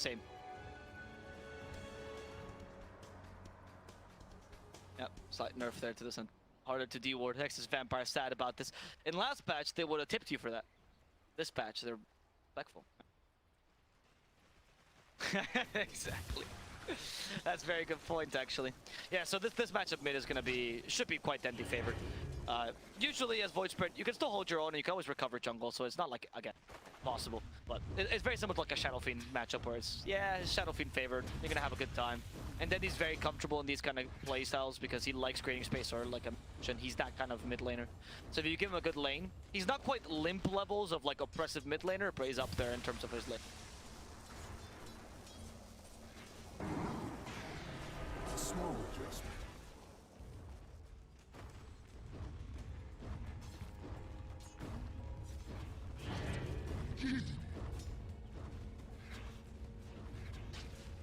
Same. Yep, slight nerf there to this one. Harder to de-ward. xsvampire sad about this. In last patch, they would have tipped you for that. This patch, they're respectful. Exactly. That's a very good point, actually. Yeah, so this matchup mid is going to be, should be quite Dendi favored. Usually as Void Sprint, you can still hold your own and you can always recover jungle, so it's not like, again, possible. But it's very similar to like a Shadow Fiend matchup where it's, yeah, Shadow Fiend favored, you're going to have a good time. And Dendi's very comfortable in these kind of play styles because he likes creating space, or like I mentioned, he's that kind of mid laner. So if you give him a good lane, he's not quite limp levels of like oppressive mid laner, but he's up there in terms of his lane. Small adjustment.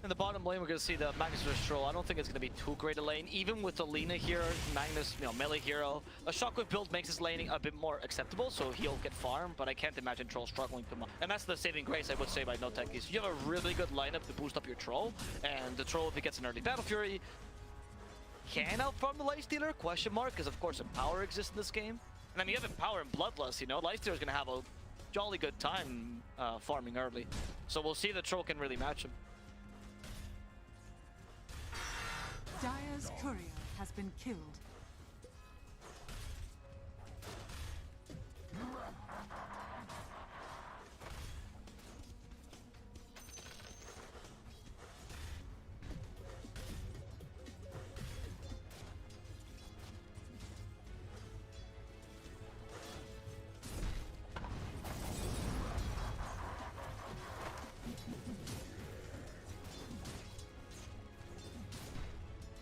In the bottom lane, we're going to see the Magnus Troll. I don't think it's going to be too great a lane. Even with the Lina here, Magnus, melee hero, a Shockwave build makes his laning a bit more acceptable, so he'll get farm, but I can't imagine Troll struggling too much. And that's the saving grace, I would say, by NoTechies. You have a really good lineup to boost up your Troll, and the Troll, if he gets an early Battle Fury, can outfarm the Lifestealer? Question mark, because of course Empower exists in this game. And I mean, you have Empower and Bloodlust, Lifestealer's going to have a jolly good time farming early. So we'll see if the Troll can really match him. Dire's courier has been killed.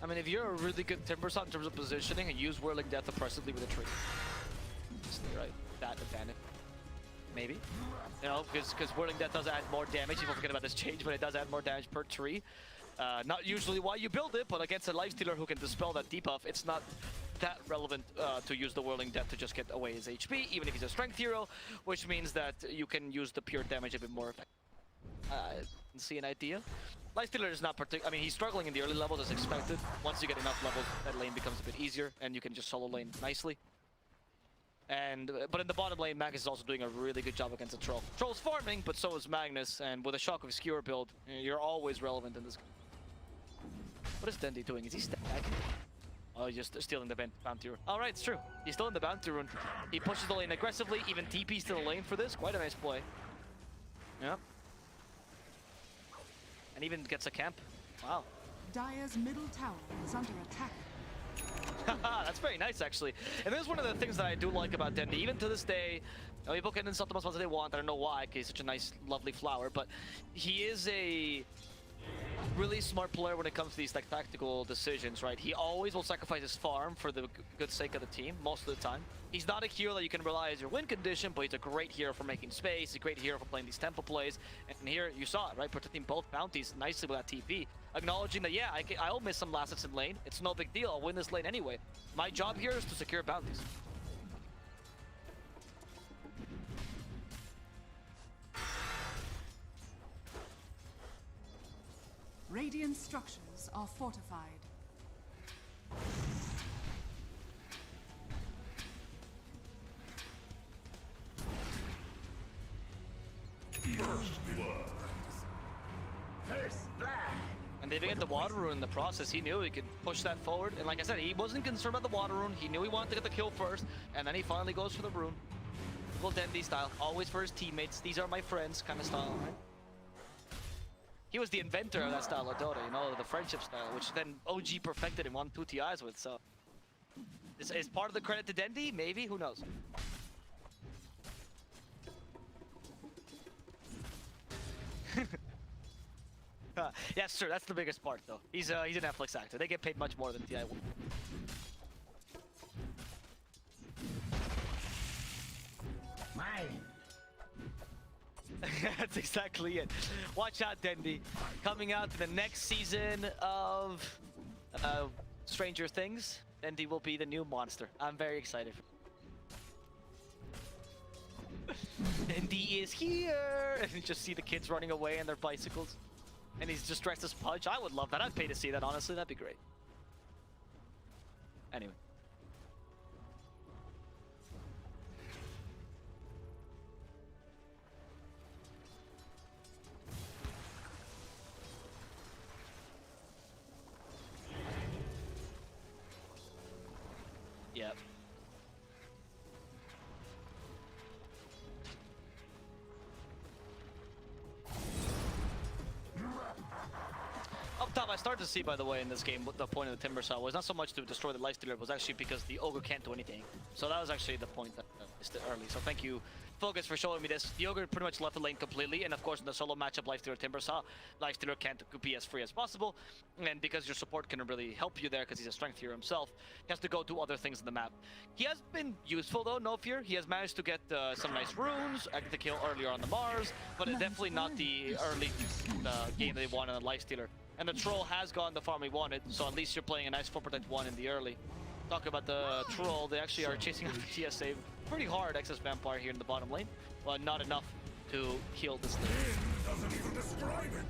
I mean, if you're a really good Timbersaw in terms of positioning and use Whirling Death oppressively with a tree, right? That advantage. Maybe. Because Whirling Death does add more damage. People forget about this change, but it does add more damage per tree. Not usually why you build it, but against a Lifestealer who can dispel that debuff, it's not that relevant to use the Whirling Death to just get away his HP, even if he's a Strength hero, which means that you can use the pure damage a bit more effectively. See an idea? Lifestealer is not particular. I mean, he's struggling in the early levels as expected. Once you get enough levels, that lane becomes a bit easier, and you can just solo lane nicely. But in the bottom lane, Magnus is also doing a really good job against the Troll. Troll's farming, but so is Magnus, and with a Shockwave Skewer build, you're always relevant in this game. What is Dendi doing? Is he stacking? Oh, he's just stealing the bounty rune. All right, it's true. He's still in the bounty rune. He pushes the lane aggressively, even TP's to the lane for this. Quite a nice play. Yep. And even gets a camp. Wow. Dire's middle tower is under attack. That's very nice, actually. And this is one of the things that I do like about Dendi. Even to this day, people can insult him as much as they want. I don't know why, because he's such a nice, lovely flower. But he is a really smart player when it comes to these like tactical decisions, right? He always will sacrifice his farm for the good sake of the team, most of the time. He's not a hero that you can rely as your win condition, but he's a great hero for making space, a great hero for playing these tempo plays. And here, you saw it, right? Protecting both bounties nicely with that TP. Acknowledging that, yeah, I'll miss some last hits in lane. It's no big deal. I'll win this lane anyway. My job here is to secure bounties. Radiant structures are fortified. First blood. First blood. And they didn't get the water rune in the process. He knew he could push that forward. And like I said, he wasn't concerned about the water rune. He knew he wanted to get the kill first. And then he finally goes for the rune. Typical Dendi style. Always for his teammates. These are my friends kind of style, right? He was the inventor of that style of Dota, the friendship style, which then OG perfected and won 2 TIs with, so... Is part of the credit to Dendi? Maybe? Who knows? Yeah, it's true. That's the biggest part, though. He's a Netflix actor. They get paid much more than TI would. Mine. That's exactly it. Watch out, Dendi. Coming out to the next season of Stranger Things, Dendi will be the new monster. I'm very excited. Dendi is here! And you just see the kids running away on their bicycles. and he's just dressed as Pudge. I would love that. I'd pay to see that, honestly. That'd be great. Anyway. Yep. Up top, I started to see, by the way, in this game, what the point of the Timber Saw was not so much to destroy the Lifestealer, it was actually because the Ogre can't do anything. So that was actually the point that missed it early. So thank you, Fogas, for showing me this. The Ogre pretty much left the lane completely, and of course, in the solo matchup, Lifestealer Timber Saw, Lifestealer can't be as free as possible, and because your support can really help you there, because he's a strength hero himself, he has to go do other things in the map. He has been useful though, Nofear. He has managed to get some nice runes, I get the kill earlier on the Mars, but definitely not the early game they wanted on Lifestealer. And the Troll has gone the farm we wanted, so at least you're playing a nice 4-protect-1 in the early. Talk about the Troll, they actually are chasing after TSA pretty hard, xsvampire here in the bottom lane, but not enough to heal this lane. Doesn't even describe it.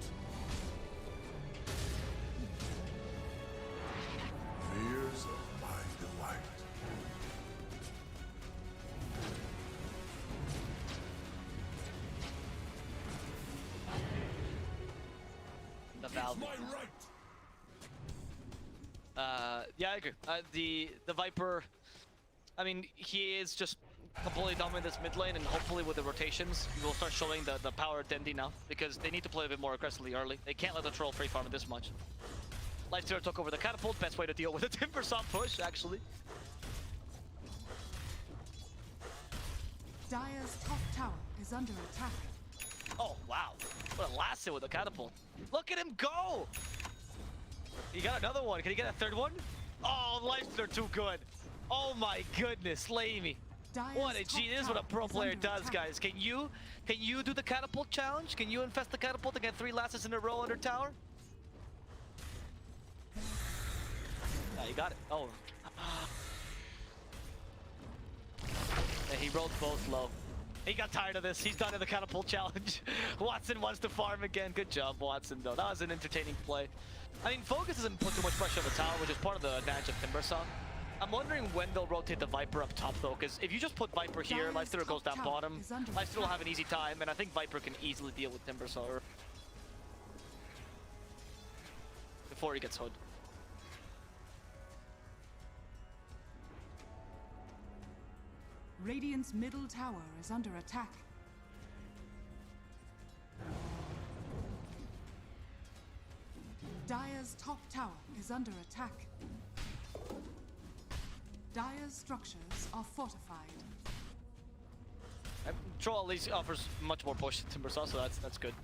Fears of my delight. The Valve. My right. Yeah, I agree. The Viper, I mean, he is just completely dominant this mid lane, and hopefully with the rotations, we'll start showing the power of Dendi now, because they need to play a bit more aggressively early. They can't let the Troll free farm it this much. Lifestealer took over the catapult, best way to deal with a Timber Saw push, actually. Dire's top tower is under attack. Oh, wow. What a last hit with the catapult. Look at him go! He got another one. Can he get a third one? Oh, Lifestealer too good. Oh my goodness, layme. What a G. This is what a pro player does, guys. Can you do the catapult challenge? Can you infest the catapult and get 3 lasses in a row under tower? Yeah, you got it. Oh. Yeah, he rolled both low. He got tired of this. He's done in the catapult challenge. Watson wants to farm again. Good job, Watson, though. That was an entertaining play. I mean, Fogas doesn't put too much pressure on the tower, which is part of the advantage of Timber Saw. I'm wondering when they'll rotate the Viper up top, though, because if you just put Viper here, Lifestealer goes down bottom. Lifestealer will have an easy time, and I think Viper can easily deal with Timber Saw before he gets hood. Radiant's middle tower is under attack. Dire's top tower is under attack. Dire's structures are fortified. Troll at least offers much more push to Timber Saw, so that's good.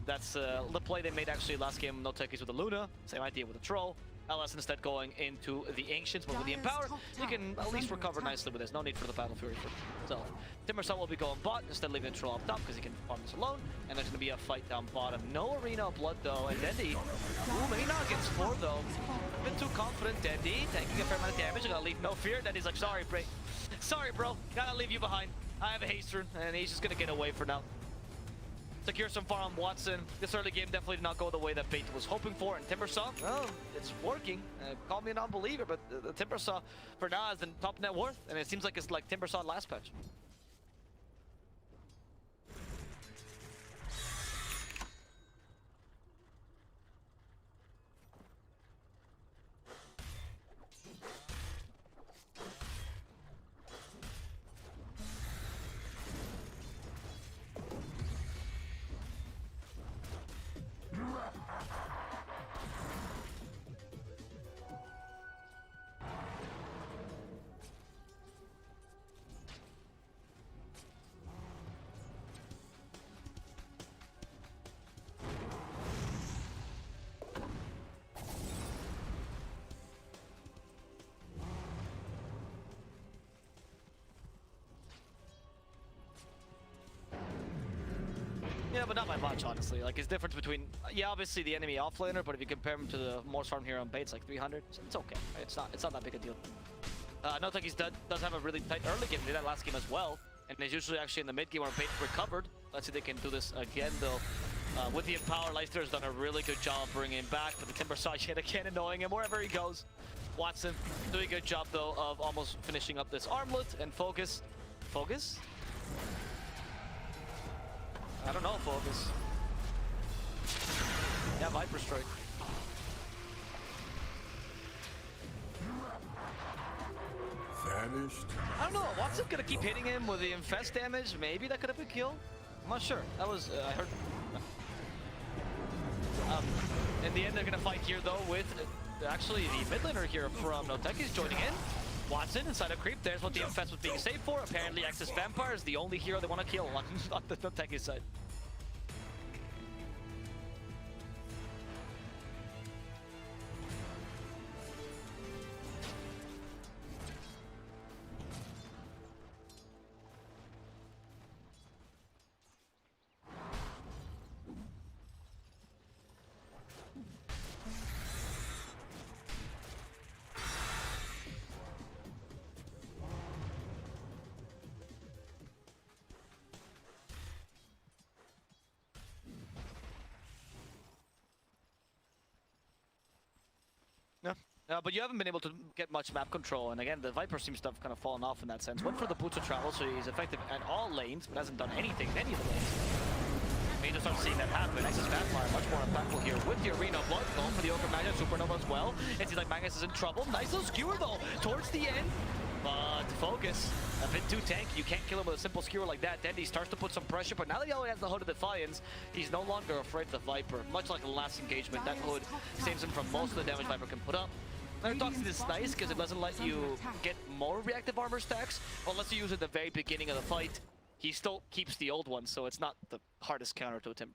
That's the play they made actually last game, NoTechies with the Luna. Same idea with the Troll. LS instead going into the Ancients, but with the Empower, you can at least recover nicely with this. No need for the Battle Fury for itself. Timber Saw will be going bot, instead leaving the Troll up top because he can farm this alone. And there's going to be a fight down bottom. No Arena of Blood though, and Dendi, maybe not against 4 though. A bit too confident, Dendi, taking a fair amount of damage. Gonna leave Nofear. Dendi's like, sorry, bro, gotta leave you behind. I have a haste rune, and he's just gonna get away for now. Secure some farm on Watson. This early game definitely did not go the way that Bait was hoping for. And Timber Saw, well, it's working. Call me a non-believer, but the Timber Saw for now is the top net worth. And it seems like it's like Timber Saw last patch. Yeah, but not by much, honestly. Like, it's difference between, yeah, obviously the enemy offlaner, but if you compare him to the most farm here on Bait, it's like 300. So it's okay. Right? It's not that big a deal. NoTechies does have a really tight early game. They did that last game as well, and it's usually actually in the mid game where Bait recovered. Let's see if they can do this again, though. With the Empower, Leicester's done a really good job bringing him back, but the Timber Saw yet again annoying him wherever he goes. Watson doing a good job though of almost finishing up this armlet, and Fogas. Fogas? I don't know, Fogas. Yeah, Viper Strike. Vanished. I don't know, Watson gonna keep hitting him with the infest damage. Maybe that could have been killed. I'm not sure. That was, I heard. In the end, they're gonna fight here though with actually the mid laner here from NoTechies joining in. Watson inside a creep. There's what the infest was being saved for. Apparently, xsvampire is the only hero they want to kill on the NoTechies side. But you haven't been able to get much map control, and again, the Viper seems to have kind of fallen off in that sense. Went for the boots of travel, so he's effective at all lanes, but hasn't done anything in any of the lanes. And you just start seeing that happen. xsvampire much more impactful here with the Arena of Blood, going for the Ogre Magnet Supernova as well. It seems like Magnus is in trouble. Nice little skewer though, towards the end. But Fogas, a bit too tanky. You can't kill him with a simple skewer like that. Dendi starts to put some pressure, but now that he only has the Hood of Defiance, he's no longer afraid of the Viper. Much like the last engagement, that Hood saves him from most of the damage Viper can put up. Toxic is nice because it doesn't let you get more reactive armor stacks, but lets you use it at the very beginning of the fight. He still keeps the old one, so it's not the hardest counter to attempt.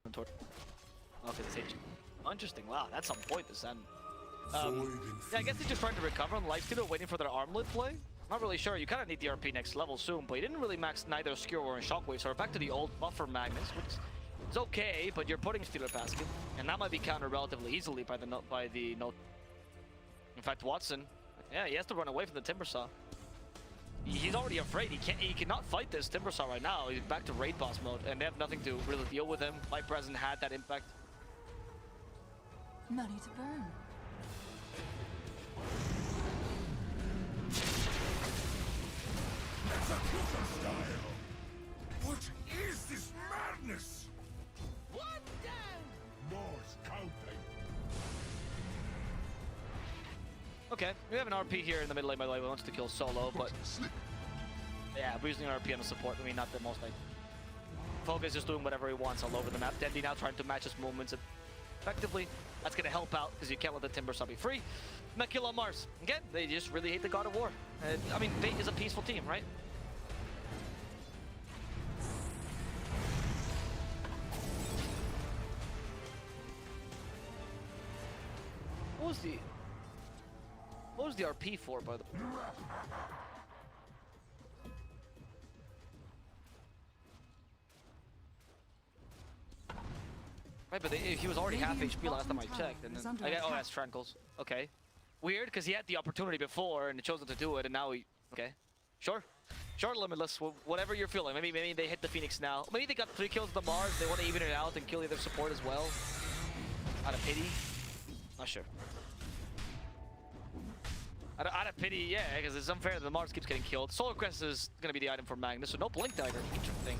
Okay, this H. Interesting. Wow, that's on point this end. Yeah, I guess they're just trying to recover on Lifestealer, waiting for their armlet play. Not really sure. You kind of need the RP next level soon, but he didn't really max neither Skewer or Shockwave, so we're back to the old buffer Magnus, which is okay, but you're putting Stealer Basket, and that might be countered relatively easily by the note. In fact, Watson, yeah, he has to run away from the Timber Saw. He's already afraid. He cannot fight this Timber Saw right now. He's back to raid boss mode, and they have nothing to really deal with him. Viper hasn't had that impact. Money to burn. Execution style. What is this madness? One down. Morse counting. Okay, we have an RP here in the middle lane, by the way. We wants to kill solo, but yeah, we're using RP on the support. I mean, not the most like. Fogas just doing whatever he wants all over the map. Dendi now trying to match his movements effectively. That's gonna help out because you can't let the Timber Saw be free. Not kill on Mars. Again, they just really hate the God of War. I mean, Fate is a peaceful team, right? What was the RP for, by the way? Right, but he was already half HP last time I checked, and then oh, that's Trankles. Okay, weird because he had the opportunity before and chose not to do it, and now he. Okay, sure, Limitless. Whatever you're feeling. Maybe they hit the Phoenix now. Maybe they got 3 kills with the Mars. They want to even it out and kill the other support as well. Out of pity. Not sure. Out of pity, yeah, because it's unfair that the Mars keeps getting killed. Solar Crest is going to be the item for Magnus, so no Blink Dagger. Interesting.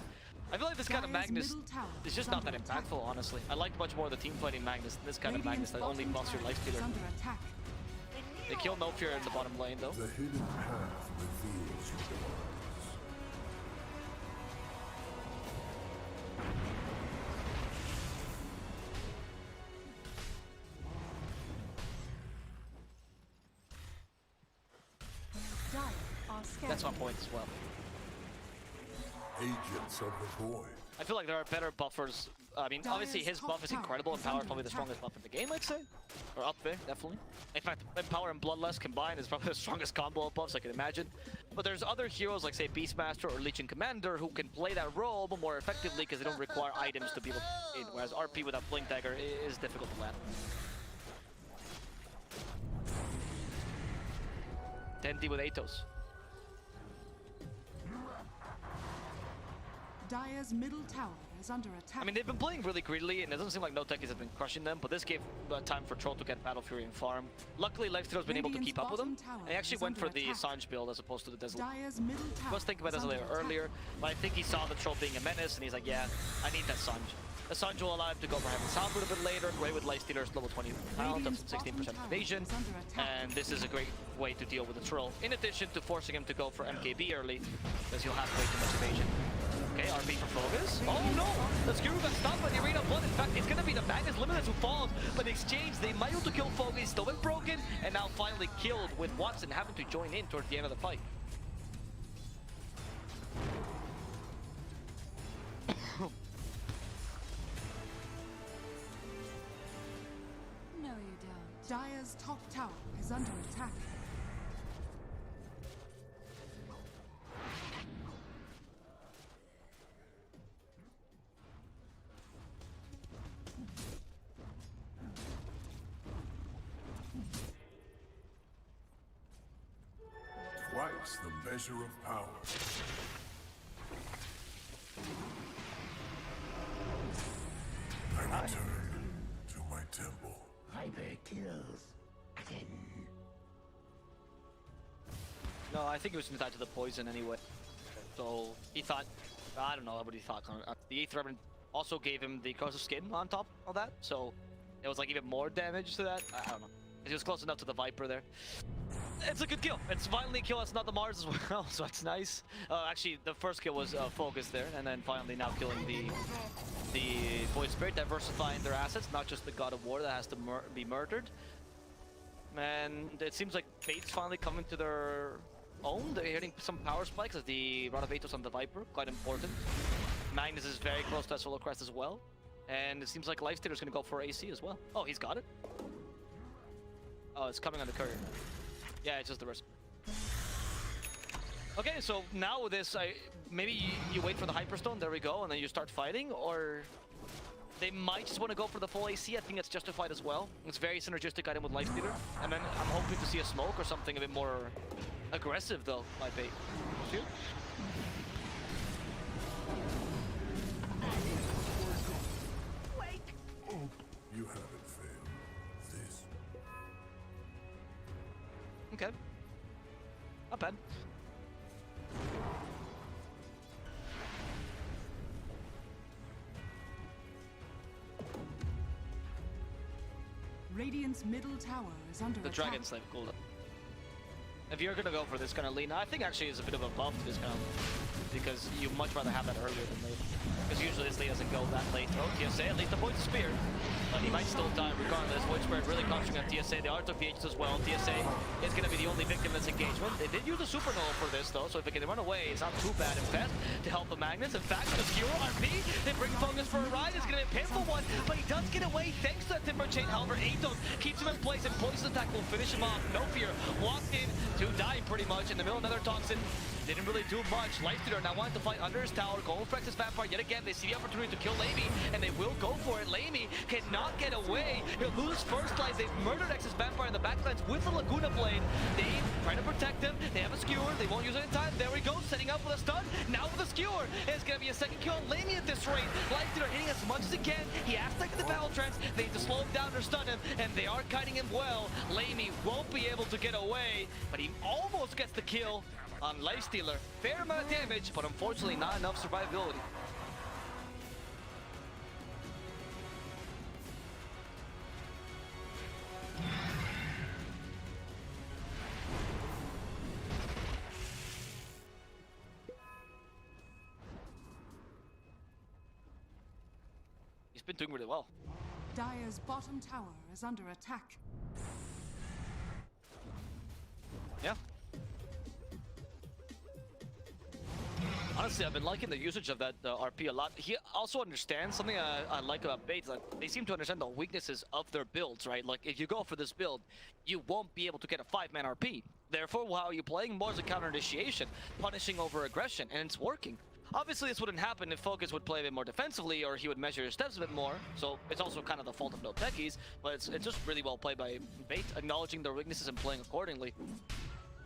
I feel like this kind of Magnus is just not that impactful, honestly. I like much more the team fighting Magnus than this kind of Magnus that only buffs your Lifestealer. They kill Nofear in the bottom lane, though. The hidden path reveals your demise. That's on point as well. Agents of the void. I feel like there are better buffers. I mean, obviously his buff is incredible, and Power is probably the strongest buff in the game, I'd say. Or up there, definitely. In fact, Power and Bloodlust combined is probably the strongest combo of buffs I can imagine. But there's other heroes like, say, Beastmaster or Legion Commander who can play that role but more effectively because they don't require items to be able to hit, whereas RP without Blink Dagger is difficult to land. Dendi with Atos. Dire's middle tower is under attack. I mean, they've been playing really greedily, and it doesn't seem like NoTechies have been crushing them, but this gave time for Troll to get Battle Fury and farm. Luckily, Lifestealer's been able to keep up with them. He actually went for the Sanj build as opposed to the Desolate. Dire's middle tower I was thinking about this earlier, but I think he saw the Troll being a menace, and he's like, yeah, I need that Sanj. The Sanj will allow him to go for Heaven Sound a bit later, great with Lifestealer's level 20 pound, that's 16% evasion, and this is a great way to deal with the Troll, in addition to forcing him to go for MKB early, because he'll have way too much evasion. Okay, RP for Fogas. Oh no! The Skuru got stopped by the Arena of Blood. In fact, it's gonna be the Magnus Limitless who falls, but in exchange, they might be able to kill Fogas. He's still been broken, and now finally killed with Watson having to join in towards the end of the fight. No, you don't. Dire's top tower is under attack. Twice the measure of power. I return to my temple. Viper kills again. No, I think it was tied to the poison anyway. So he thought, I don't know what he thought. The Aether Revenant also gave him the Corrosive Skin on top of that, so it was like even more damage to that. I don't know. He was close enough to the Viper there. It's a good kill. It's finally a kill. It's not the Mars as well, so that's nice. Actually, the first kill was Fogas there, and then finally now killing the Void Spirit, diversifying their assets, not just the God of War that has to be murdered. And it seems like Fate's finally coming to their own. They're hitting some power spikes as the Rod of Atos on the Viper, quite important. Magnus is very close to Solo Crest as well. And it seems like Lifestealer's gonna go for AC as well. Oh, he's got it. Oh, it's coming on the courier. Yeah, it's just the risk. Okay, so now with this, maybe you wait for the Hyperstone, there we go, and then you start fighting, or they might just want to go for the full AC. I think it's justified as well. It's very synergistic item with Lifestealer, and then I'm hoping to see a smoke or something a bit more aggressive though, might be. You haven't failed. This. Okay. Not bad. Radiant's middle tower is under The attack. Dragon Slave, cool. If you're gonna go for this kind of lean, I think actually is a bit of a buff to this kind of, because you much rather have that earlier than later. Because usually this lead doesn't go that late. Oh, TSA, at least the point's a spear. But he might still die regardless. Void Spirit really concentrating on TSA. They are took PHs as well. TSA is going to be the only victim in this engagement. They did use a supernova for this though, so if they can run away, it's not too bad. In fact, to help the Magnus. In fact, the Skewer RP, they bring Fogas for a ride. It's going to be a painful one, but he does get away thanks to that Timber Chain. However, Atos keeps him in place, and Poison Attack will finish him off. Nofear walked in to die pretty much in the middle of another Toxin. Didn't really do much. Lifestealer now wanting to fight under his tower, going for xsvampire yet again. They see the opportunity to kill layme, and they will go for it. layme cannot get away. He'll lose first life. They've murdered xsvampire in the backlines with the Laguna Blade. They try to protect him. They have a skewer. They won't use it in time. There we go, setting up with a stun. Now with a skewer. It's going to be a second kill on layme at this rate. Lifestealer hitting as much as he can. He has to get the battle trance. They need to slow him down or stun him, and they are kiting him well. layme won't be able to get away, but he almost gets the kill on Lifestealer. Fair amount of damage, but unfortunately not enough survivability. He's been doing really well. Dire's bottom tower is under attack. Yeah. Honestly, I've been liking the usage of that RP a lot. He also understands something I like about Bates. Like, they seem to understand the weaknesses of their builds, right? Like, if you go for this build, you won't be able to get a 5-man RP. Therefore, how are you playing? More as a counter initiation, punishing over aggression, and it's working. Obviously, this wouldn't happen if Fogas would play a bit more defensively, or he would measure his steps a bit more. So it's also kind of the fault of NoTechies, but it's just really well played by Bait, acknowledging their weaknesses and playing accordingly.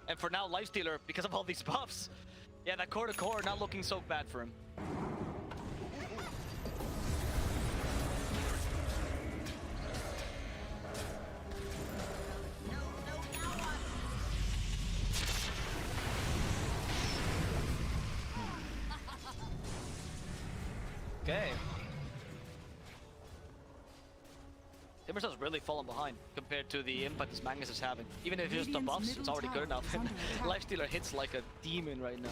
And for now, Lifestealer, because of all these buffs, yeah, that core-to-core not looking so bad for him. Okay. Timbersaw's really fallen behind compared to the impact this Magnus is having. Even if it's just the buffs, it's already good enough. Lifestealer hits like a demon right now.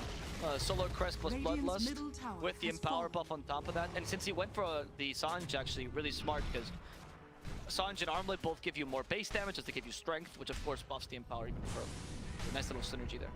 Solar Crest plus Bloodlust with the Empower buff on top of that. And since he went for the Sanj, actually really smart, because Sanj and Armlet both give you more base damage as they give you strength, which of course buffs the Empower even further. Nice little synergy there.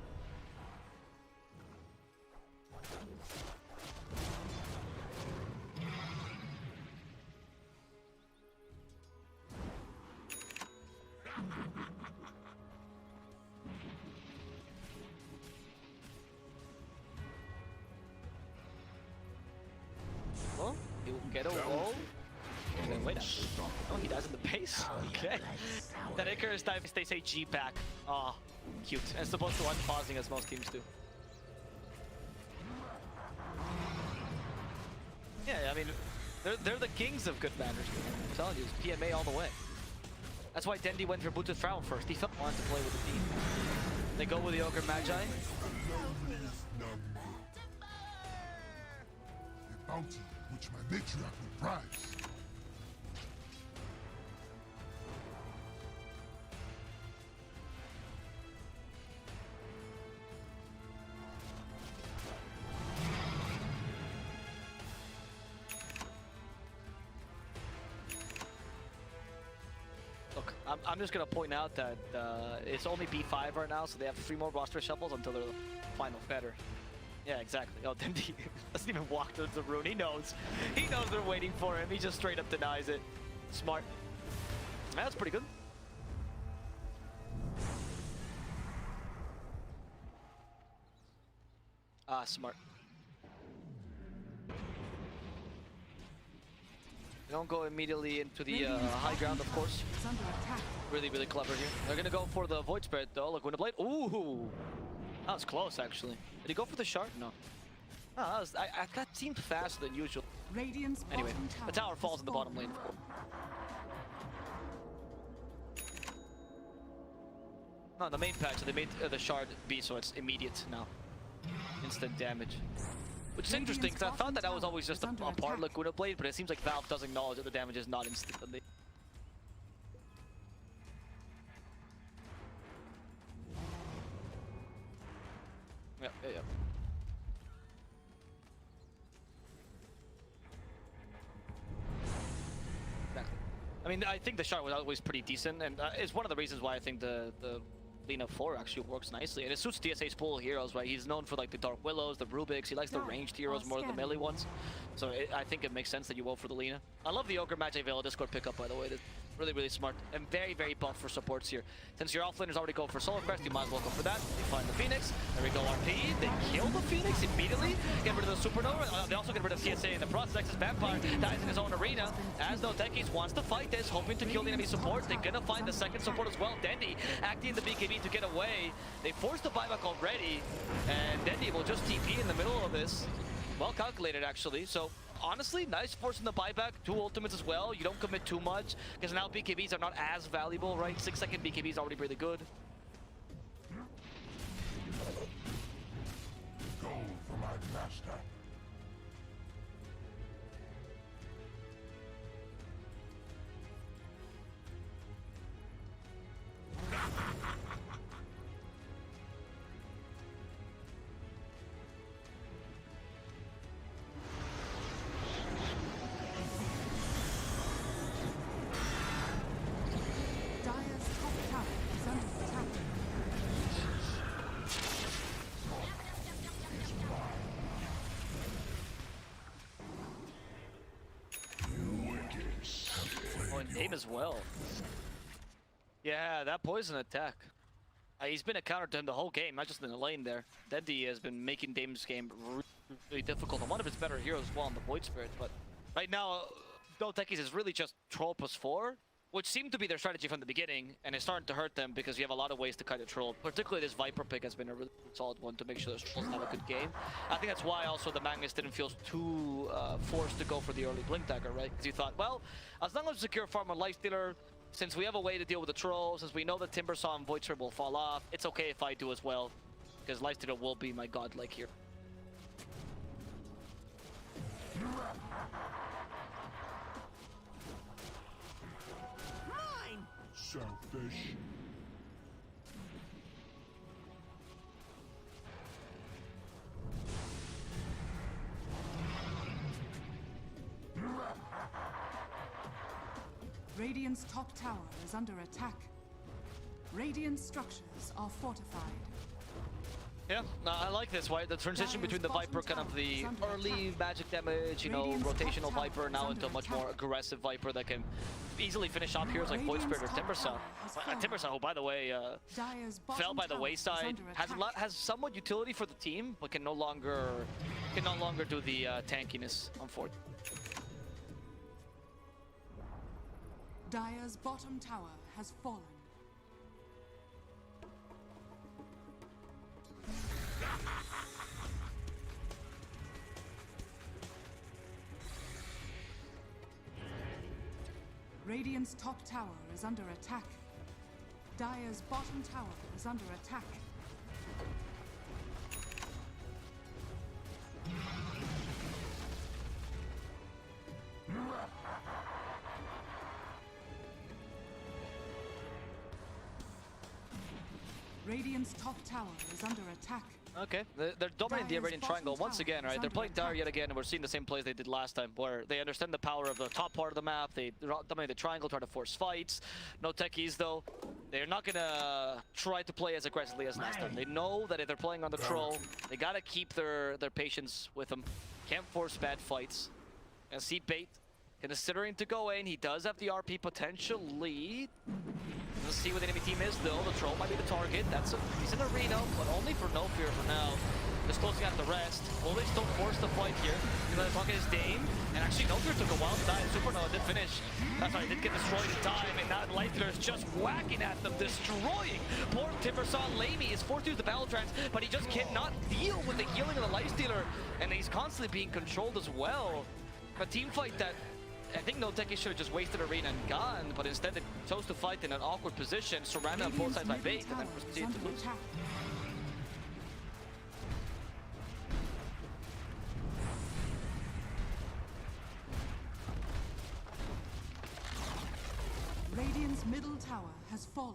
Well, he will get a wall. And then wait a minute. Oh, he dies in the base? Okay. That Icarus dive, they say G back. Ah, cute. And it's supposed to watch pausing as most teams do. Yeah, I mean, they're the kings of good manners. I'm telling you, it's PMA all the way. That's why Dendi went for Booted Frown first. He felt wanted to play with the team. They go with the Ogre Magi. The bounty which my matriarch will prize. Look, I'm just gonna point out that it's only B5 right now, so they have 3 more roster shuffles until their final fetter. Yeah, exactly. Oh, Dendi doesn't even walk towards the rune. He knows. He knows they're waiting for him. He just straight up denies it. Smart. Yeah, that's pretty good. Ah, smart. They don't go immediately into the high ground, of course. Really, really clever here. They're gonna go for the Void Spirit though. Like Blade. Ooh, that was close actually. Did he go for the shard? No. Oh, that seemed faster than usual. Anyway, the tower falls in the bottom lane, of course. No, the main patch, they made the shard be so it's immediate now. Instant damage. Which is interesting, because I thought that was always just a part Laguna Blade, but it seems like Valve does acknowledge that the damage is not instantly. Yep. Exactly. I mean, I think the shard was always pretty decent, and it's one of the reasons why I think the Lina 4 actually works nicely. And it suits DSA's pool of heroes, right? He's known for like the Dark Willows, the Rubiks. He likes the ranged heroes more than the melee ones. So I think it makes sense that you vote for the Lina. I love the Ogre Magi Veil Discord pickup, by the way. That's really, really smart. And very, very buff for supports here. Since your offlaners already go for Solar Crest, you might as well go for that. They find the Phoenix. There we go, RP. They kill the Phoenix immediately. Get rid of the Supernova. They also get rid of CSA in the process. xsvampire dies in his own arena. As NoTechies wants to fight this, hoping to kill the enemy support. They're gonna find the second support as well. Dendi acting in the BKB to get away. They forced the buyback already, and Dendi will just TP in the middle of this. Well calculated, actually. So honestly, nice forcing the buyback. 2 ultimates as well. You don't commit too much, because now BKBs are not as valuable, right? 6-second BKB is already really good. Go for my master. Aim as well. Yeah, that poison attack. He's been a counter to him the whole game, not just in the lane there. Dendi has been making Dame's game really difficult, and one of his better heroes as well in the Void Spirit. But right now, NoTechies is really just troll plus 4, which seemed to be their strategy from the beginning, and it's starting to hurt them because you have a lot of ways to cut a troll. Particularly this Viper pick has been a really solid one to make sure those trolls have a good game. I think that's why also the Magnus didn't feel too forced to go for the early Blink Dagger, right? Because you thought, well, as long as we secure farm on Lifestealer, since we have a way to deal with the trolls, since we know that Timbersaw and Void Spirit will fall off, it's okay if I do as well, because Lifestealer will be my godlike here. fish. Radiant's top tower is under attack. Radiant structures are fortified. Yeah, no, I like this, right? The transition between the Viper, kind of the early magic damage, you know, rotational Viper, now into a much more aggressive Viper that can easily finish off heroes like Void Spirit or Timbersaw. Timbersaw, who, by the way, fell by the wayside, has somewhat utility for the team, but can no longer do the tankiness, unfortunately. Dire's bottom tower has fallen. Radiant's top tower is under attack. Dire's bottom tower is under attack. Radiant's top tower is under attack. Okay, they're dominating the Iranian triangle once again, right? They're playing Dire yet again, and we're seeing the same plays they did last time, where they understand the power of the top part of the map, they dominate the triangle, try to force fights. NoTechies, though, they're not gonna try to play as aggressively as last time. They know that if they're playing on the troll, they gotta keep their patience with them. Can't force bad fights. And see Bait considering to go in. He does have the RP potential lead. Let's see what the enemy team is, though. The troll might be the target. He's in arena, but only for Nofear for now. Just closing out the rest. Will they still force the fight here? They're talking his Dame. And actually, Nofear took a wild dive. Supernova did finish. Sorry, did get destroyed in time. And now Lightler is just whacking at them, destroying. Poor Timbersaw layme is forced to use the battle trance, but he just cannot deal with the healing of the Lifestealer. And he's constantly being controlled as well. A team fight that I think NoTechies should have just wasted arena and gone, but instead they chose to fight in an awkward position, surrounded on both sides by Bait, and then proceeded to lose. Radiant's middle tower has fallen.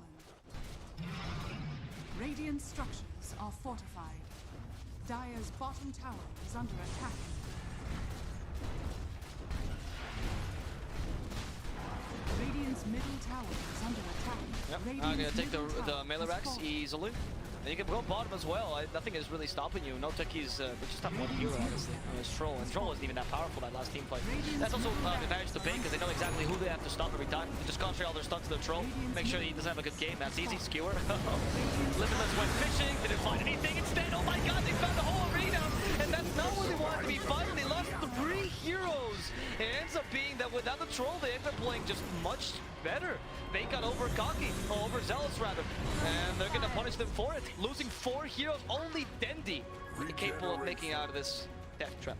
Radiant structures are fortified. Dire's bottom tower is under attack. Radiant's middle tower is under attack. Yep, I'm gonna take the melee racks easily. And you can go bottom as well. Nothing is really stopping you. NoTechies, they just have one hero, honestly, on his troll. And troll isn't even that powerful that last team fight. That's also an advantage to Bait, because they know exactly who they have to stop every time. They just concentrate all their stunts to the troll, make sure that he doesn't have a good game. That's easy. Skewer. Limitless went fishing, didn't find anything. Instead, oh my god, they found the whole arena! And that's not where they wanted to be fighting. They lost 3 heroes. It ends up being that without the troll, they end up playing just much better. They got over cocky, or overzealous rather, and they're gonna punish them for it. Losing 4 heroes, only Dendi is capable of making out of this death trap.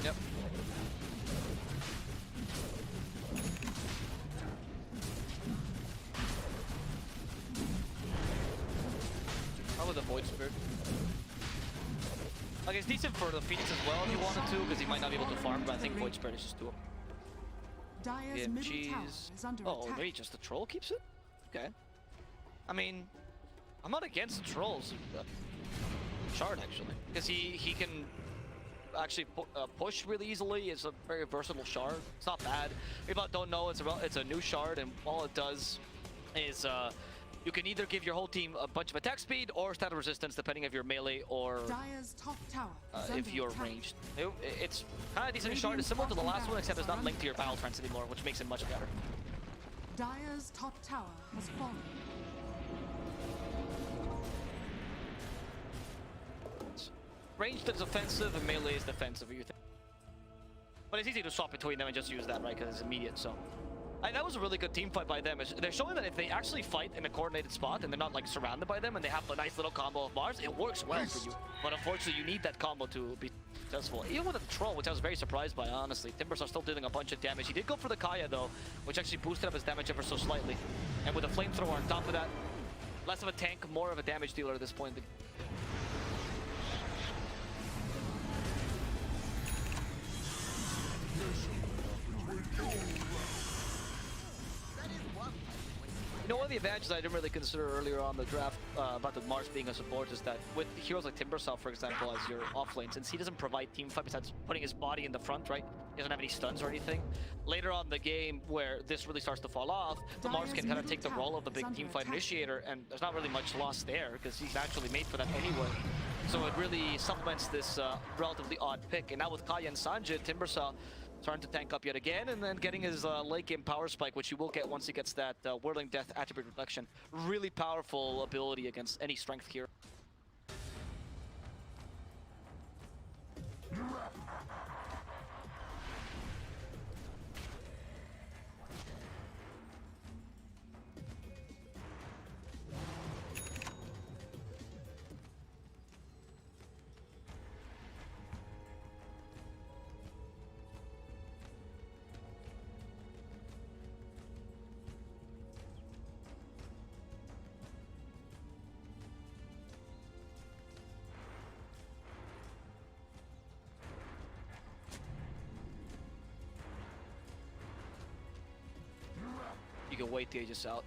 Yep. How with the Void Spirit? Like, it's decent for the Phoenix as well if you wanted to, because he might not be able to farm, but I think Void Spirit is just doable. Dire's middle tower is under attack. Wait, just the troll keeps it? Okay. I mean, I'm not against the trolls. Shard, actually. Because he can actually push really easily. It's a very versatile shard. It's not bad. People don't know it's a new shard, and all it does is you can either give your whole team a bunch of attack speed or status resistance, depending if you're melee or Dire's top tower if you're ranged. It's kind of decent shard. It's similar to the last one, except it's not linked to your battle trance anymore, which makes it much better. Dire's top tower has fallen. Ranged is offensive and melee is defensive, you think. But it's easy to swap between them and just use that, right? Because it's immediate, so. That was a really good team fight by them. They're showing that if they actually fight in a coordinated spot and they're not like surrounded by them and they have a nice little combo of bars, it works well for you. But unfortunately, you need that combo to be successful. Even with the troll, which I was very surprised by, honestly. Timbers are still dealing a bunch of damage. He did go for the Kaya though, which actually boosted up his damage ever so slightly. And with a flamethrower on top of that, less of a tank, more of a damage dealer at this point. You know, one of the advantages I didn't really consider earlier on the draft about the Mars being a support is that with heroes like Timbersaw, for example, as your offlane, since he doesn't provide team fight besides putting his body in the front, right? He doesn't have any stuns or anything. Later on in the game, where this really starts to fall off, the Mars can kind of take the role of the big team fight initiator, and there's not really much loss there because he's actually made for that anyway. So it really supplements this relatively odd pick. And now with Kaya and Sanjit, Timbersaw starting to tank up yet again, and then getting his late game power spike, which he will get once he gets that Whirling Death attribute reflection. Really powerful ability against any strength here. You can wait the Aegis out.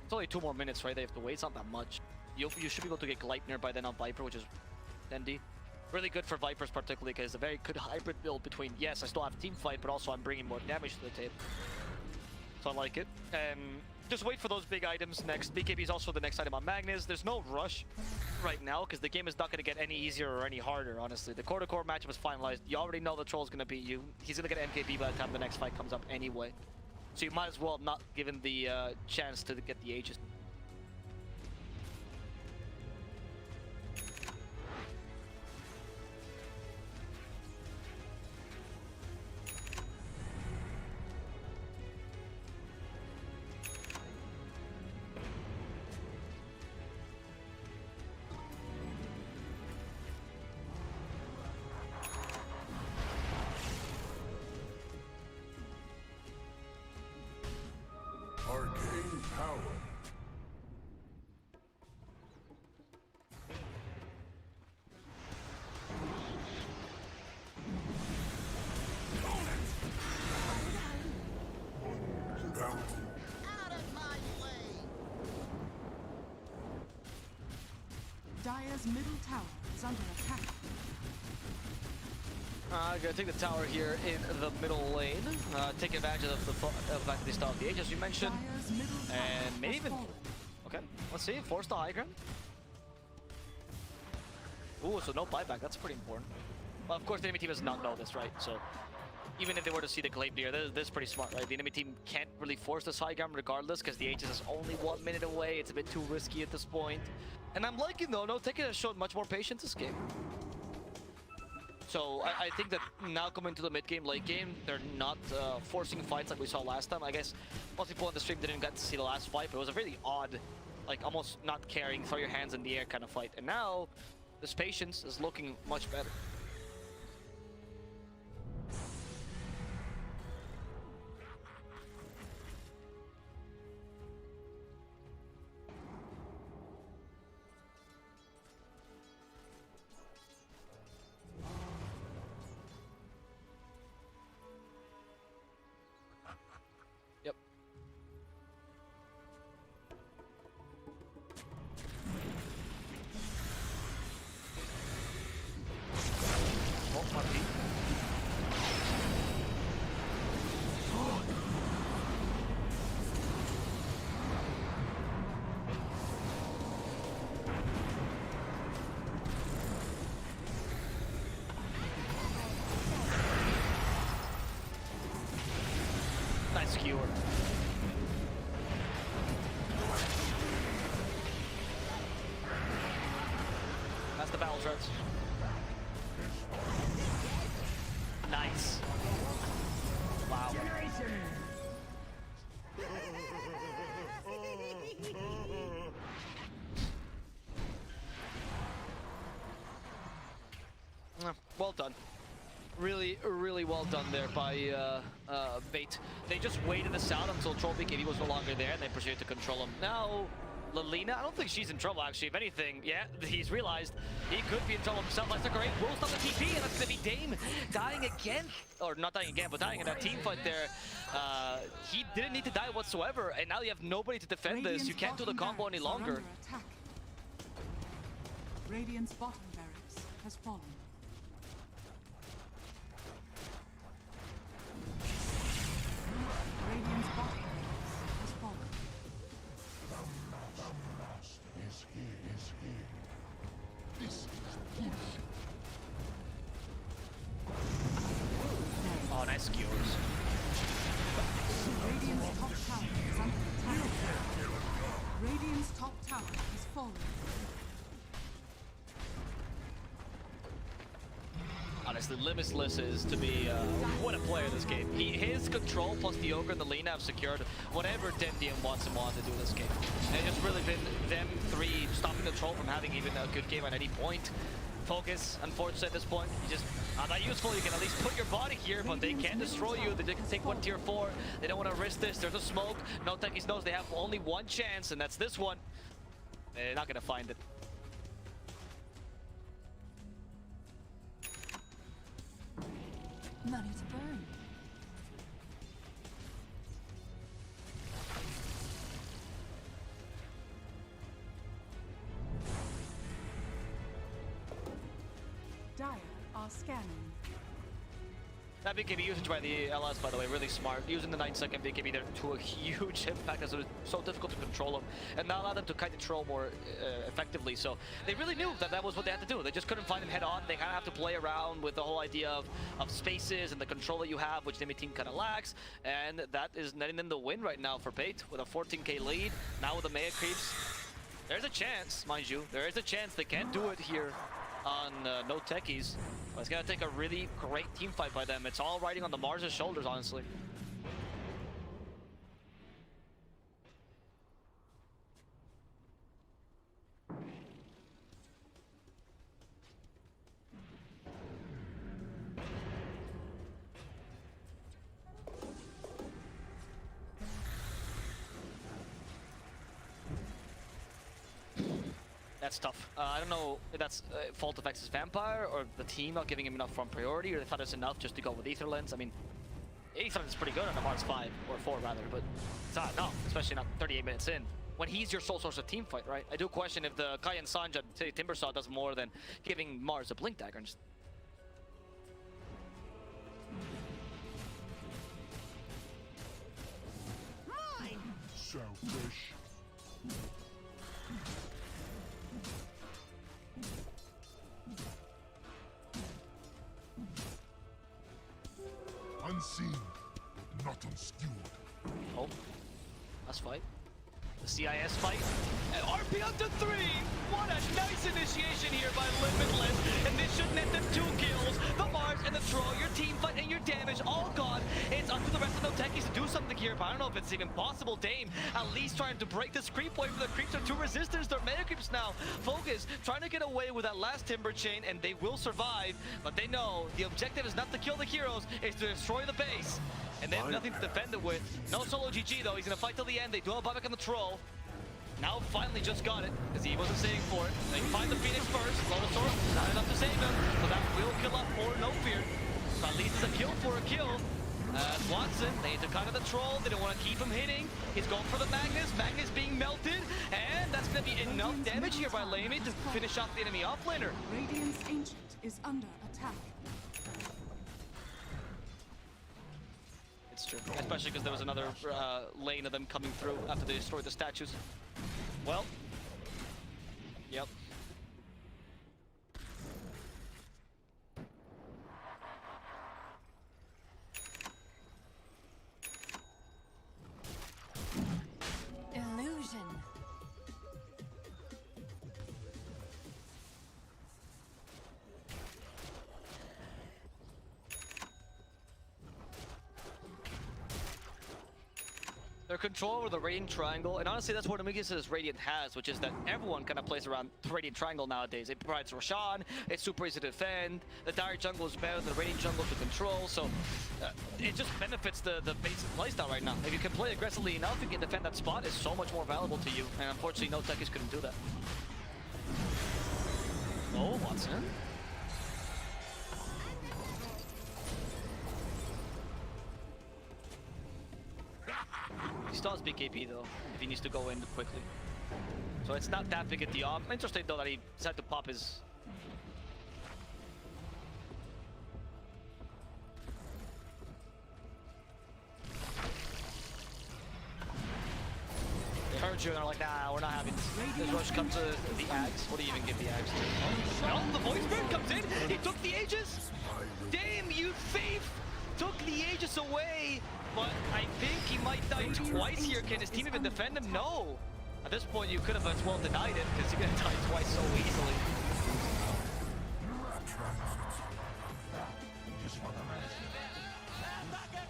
It's only 2 more minutes, right? They have to wait. It's not that much. You should be able to get Gleipnir by then on Viper, which is Dendi. Really good for Vipers particularly because it's a very good hybrid build between, yes, I still have team fight, but also I'm bringing more damage to the table. So I like it. Just wait for those big items next. BKB is also the next item on Magnus. There's no rush right now because the game is not going to get any easier or any harder, honestly. The core-to-core matchup is finalized. You already know the Troll's going to beat you. He's going to get MKB by the time the next fight comes up anyway. So you might as well not give him the chance to get the Aegis. Arcane power. Out of my way! Dire's middle tower is under attack. Gonna take the tower here in the middle lane. Take advantage of the fact that they still have the Aegis, as you mentioned. Dire's middle tower And maybe has even... fallen. Okay, let's see. Force the high ground. Ooh, so no buyback. That's pretty important. Well, of course, the enemy team does not know this, right? So even if they were to see the Gleipnir, this is pretty smart, right? The enemy team can't really force this high ground regardless because the Aegis is only 1 minute away. It's a bit too risky at this point. And I'm liking, though, NoTechies has shown much more patience this game. So I think that now coming to the mid game, late game, they're not forcing fights like we saw last time. I guess most people on the stream didn't get to see the last fight, but it was a really odd, like almost not caring, throw your hands in the air kind of fight. And now this patience is looking much better. Yep. Oh, Marty. Nice skewer. That's the battle threats. Nice. Wow. Well done. Really, really well done there by Bait. They just waited this out until Troll BKB was no longer there, and they proceeded to control him. Now, Lilina, I don't think she's in trouble, actually. If anything, yeah, he's realized he could be in trouble himself. That's a great roll stop the TP, and that's going to be Dame dying again. Or not dying again, but dying in that team fight there. He didn't need to die whatsoever, and now you have nobody to defend this. You can't do the combo any longer. Radiant's bottom barracks has fallen. Radiant's bottom barracks has fallen. Is here. This is bullshit. Oh, nice skewers. Radiant's top tower is under attack. Radiant's top tower has fallen. Honestly, Limitless is to be what a player this game. His control plus the Ogre and the Lina have secured whatever Dendi and Watson want to do this game. And it's just really been them three stopping the Troll from having even a good game at any point. Focus, unfortunately at this point, you just not that useful. You can at least put your body here, but they can't destroy you. They can take one tier 4. They don't want to risk this. There's a smoke. NoTechies knows they have only one chance, and that's this one. They're not going to find it. Money to burn. Dire are scanning. That BKB usage by the LS, by the way, really smart. Using the 9-second BKB there to a huge impact, as it was so difficult to control them, and now allow them to kite the troll more effectively. So they really knew that that was what they had to do. They just couldn't find him head on. They kind of have to play around with the whole idea of spaces and the control that you have, which the enemy team kind of lacks, and that is netting them the win right now for Bait with a 14k lead. Now with the Maya creeps, there's a chance, mind you, there is a chance they can't do it here on NoTechies. But it's gonna take a really great team fight by them. It's all riding on the Mars' shoulders, honestly. That's tough. I don't know if that's fault of xsvampire or the team not giving him enough front priority, or they thought it's enough just to go with Aether Lens. I mean, Aether Lens is pretty good on a Mars 5, or 4 rather, but it's not enough, especially not 38 minutes in, when he's your sole source of team fight, right? I do question if the Kai and Sanja, say Timbersaw, does more than giving Mars a Blink Dagger. And just... Selfish. Unseen, but not unskewered. Oh, last fight. The CIS fight. And RP up to 3! What a nice initiation here by Limitless. And this should net them 2 kills. The Mars and the Troll, your team fight and your damage all gone. It's up to the rest of NoTechies to do something here, but I don't know if it's even possible. Dame at least trying to break this creep wave. The creeps are 2 resistors. They're meta creeps now. Fogas trying to get away with that last Timber chain, and they will survive. But they know the objective is not to kill the heroes, it's to destroy the base. And they have nothing to defend it with. No solo GG though, he's gonna fight till the end. They do have buyback on the Troll. Now finally just got it, because he wasn't saving for it. They find the Phoenix first. Lotosaurus, not enough to save him. So that will kill up for Nofear. So at least it's a kill for a kill. Watson, they need to cut the Troll. They don't want to keep him hitting. He's going for the Magnus. Magnus being melted. And that's going to be enough damage here by layme to finish off the enemy offlaner. Radiant's Ancient is under attack. It's true, especially because there was another lane of them coming through after they destroyed the statues. Well, yep. Illusion. Their control over the Radiant Triangle, and honestly that's what Amigas' Radiant has, which is that everyone kind of plays around the Radiant Triangle nowadays. It provides Roshan, it's super easy to defend, the Dire Jungle is better than the Radiant Jungle to control, so it just benefits the basic playstyle right now. If you can play aggressively enough, you can defend that spot, it's so much more valuable to you, and unfortunately NoTechies couldn't do that. Oh, Watson. He still has big KP though, if he needs to go in quickly. So it's not that big a deal. I'm interested though that he decided to pop his... They heard you and are like, nah, we're not having this. Does Rush come to the Ags? What do you even give the Ags to? Oh, the Voice Bird comes in! He took the Aegis! Damn you, Faith! Took the Aegis away! But I think he might die twice here. Can his team even defend him? No! At this point, you could have as well denied it, because you're going to die twice so easily.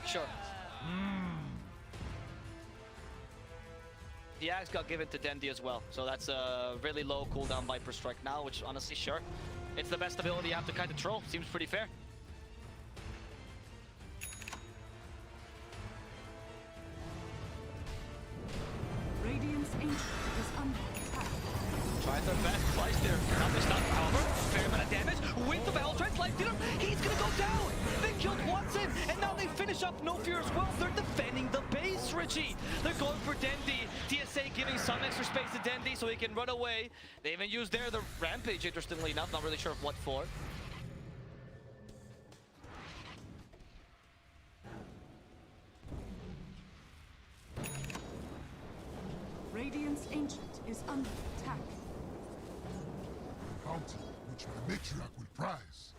Sure. The axe got given to Dendi as well, so that's a really low cooldown Viper Strike now, which honestly, sure. It's the best ability you have to kind of troll. Seems pretty fair. Radiant's Ancient is under attack. Trying their best twice there. Now they stop, however, fair amount of damage with the Battle Trance Life Dealer. He's gonna go down. They killed Watson, and now they finish off Nofear as well. They're defending the base, Richie. They're going for Dendi. TSA giving some extra space to Dendi so he can run away. They even used the Rampage, interestingly enough. Not really sure of what for. Radiant's Ancient is under attack. Bounty, which my matriarch will prize.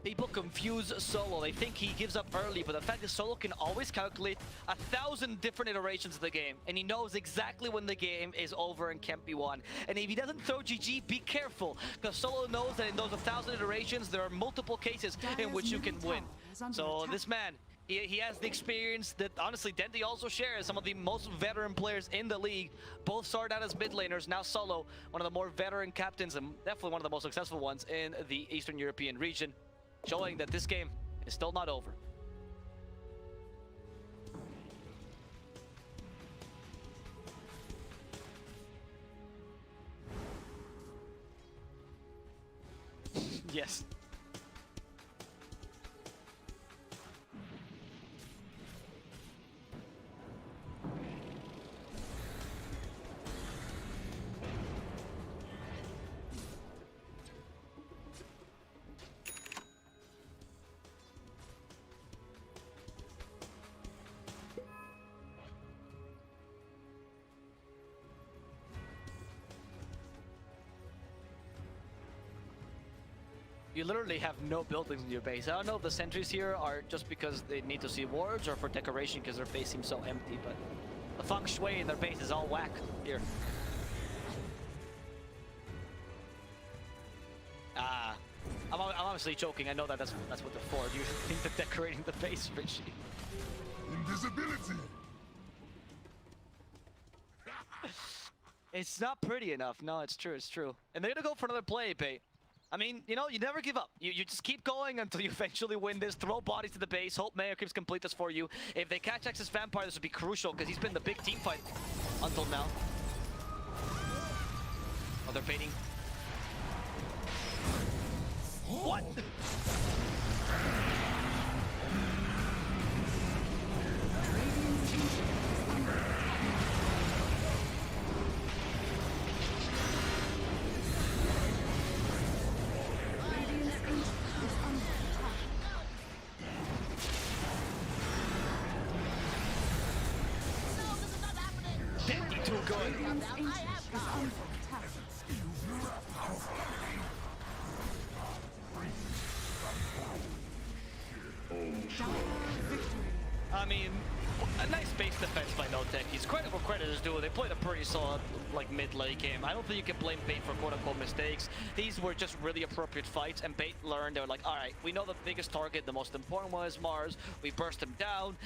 People confuse Solo. They think he gives up early, but the fact is Solo can always calculate 1,000 different iterations of the game, and he knows exactly when the game is over and can't be won. And if he doesn't throw GG, be careful, because Solo knows that in those 1,000 iterations, there are multiple cases in which you can win. So this man, he has the experience that, honestly, Dendi also shares. Some of the most veteran players in the league. Both started out as mid laners, now Solo, one of the more veteran captains, and definitely one of the most successful ones in the Eastern European region. Showing that this game is still not over. Yes. You literally have no buildings in your base. I don't know if the sentries here are just because they need to see wards or for decoration because their base seems so empty, but the feng shui in their base is all whack here. I'm obviously joking. I know that that's what they're for. You think they're decorating the base, Richie? Invisibility! It's not pretty enough. No, it's true. It's true. And they're gonna go for another play, bait. I mean, you know, you never give up. You just keep going until you eventually win this. Throw bodies to the base. Hope Mayo keeps complete this for you. If they catch xsvampire, this would be crucial because he's been the big team fight until now. Oh, they're baiting. What? Dendi too good. Radiant's Ancient is under attack. Dire victory. I mean, a nice base defense by NoTechies. Credit where credit is due. They played a pretty solid like mid-late game. I don't think you can blame Bait for quote-unquote mistakes. These were just really appropriate fights, and Bait learned. They were like, all right, we know the biggest target, the most important one is Mars. We burst him down.